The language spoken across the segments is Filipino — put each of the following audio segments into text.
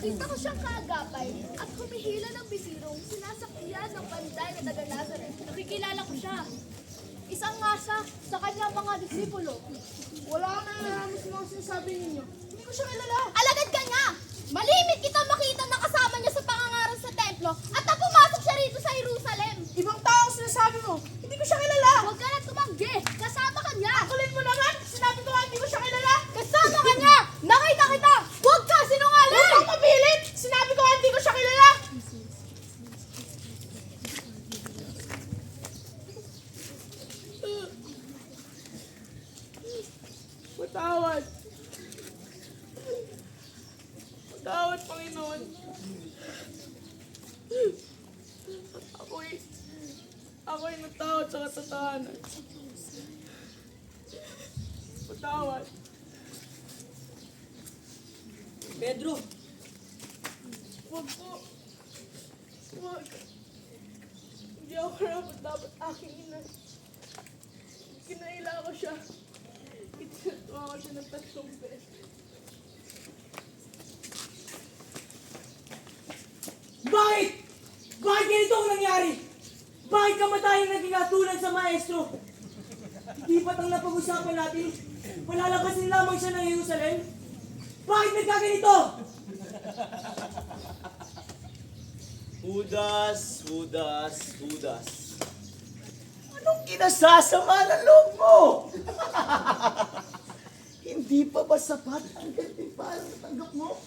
Nakita ko siyang kaagapay at humihila ng bisirong sinasakyan ng panday na taga Nazareth. Nakikilala ko siya. Isang nga siya sa kanyang mga disipulo. Wala kang nalalaman sa mga sinasabi ninyo. Hindi ko siya kilala. Alagad ka niya! Malimit kita makita na kasama niya sa pangangaral sa templo at na pumasok siya rito sa Jerusalem. Ibang tao ang sinasabi mo. Hindi ko siya kilala. Huwag ka na tumanggi! Kasama ka niya! Kulit mo naman. Sinabi ko nga hindi ko siya kilala. Kasama ka niya! Nakita kita! Huwag ka sinungaling! Huwag kang mapilit. Sinabi ko nga hindi ko siya kilala. Patawad. Patawad, Panginoon. Ako'y natakot sa katotohanan. Patawad. Pedro, Huwag po. Huwag. Hindi ako karapat dapat aking ina. Kinaila ko siya. Itinatuwa ko siya ng 3 beses. bakit? Bakit ganito ang nangyari? Bakit kamatayan naging katulad sa maestro? Hindi ba't ang napag-usapan natin? Palalabasin lamang siya ng Jerusalem? Bakit nagkaganito? Judas. Anong kinasasama ng loob mo? Hindi pa ba sapat ang gantimpala na tanggap mo?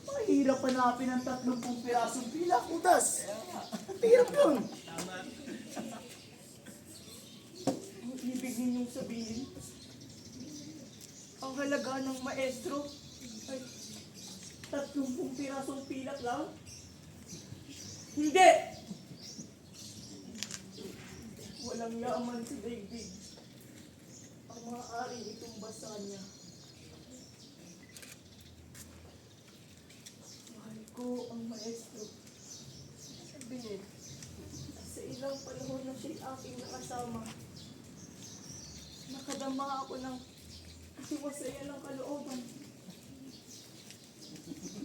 Mahirap hanapin ang 30 pirasong pila, Judas. Mahirap yun. Ang ibig ninyong sabihin, ang halaga ng maestro ay 30 pirasong pilak lang? Hindi! Walang yaman si David. Ang maaaring itumba sa kanya. Mahal ko ang maestro. Sabihin, sa ilang panahon na siya'y aking nakasama, nakadama ako ng kasiwasaya ng kalooban.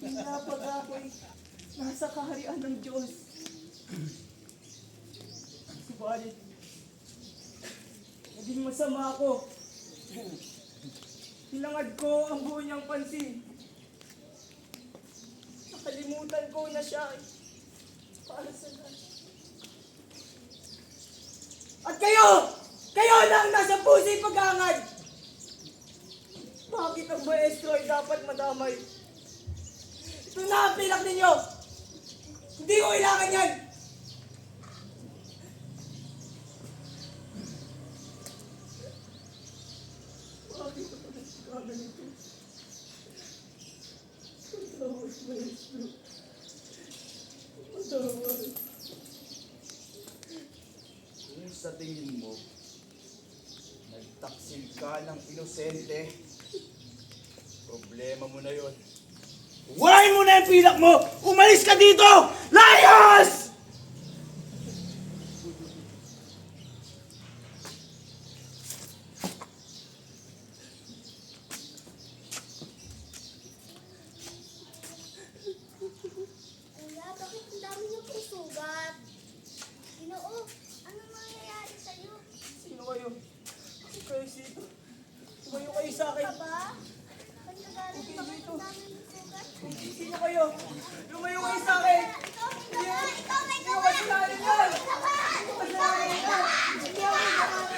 Pinapag ako'y nasa kaharian ng Diyos. Subalit, naging masama ako. Hinangad ko ang buo niyang pansin. Nakalimutan ko na siya ay para sa lahat. At kayo! Kayo lang nasa puso'y pag-aangad! Bakit ang maestro ay dapat madamay? Ito na ang pilak ninyo! Hindi ko kailangan yan! Bakit ako nagkaganito? Patawad, maestro. Patawad. Kung sa tingin mo, nagtaksil ka ng inosente, problema mo na yun. Warain mo na yung pilak mo! Umalis ka dito! Layas! Kuya, bakit ang dami niyo pong sugat? Ginoo, anong mangyayari sa'yo? Sino kayo? Kayo sito. Tumayo kayo sa akin. Ka ba? Pagkagaling ba kayo ang dami ng sugat? Sino kayo? Lumayo kayo sa akin! Ikaw may gawa! Ikaw may Hindi ako gawa! kasalanan yan! Gawa! Hindi ako kasalanan yan! Hindi ako kasalanan!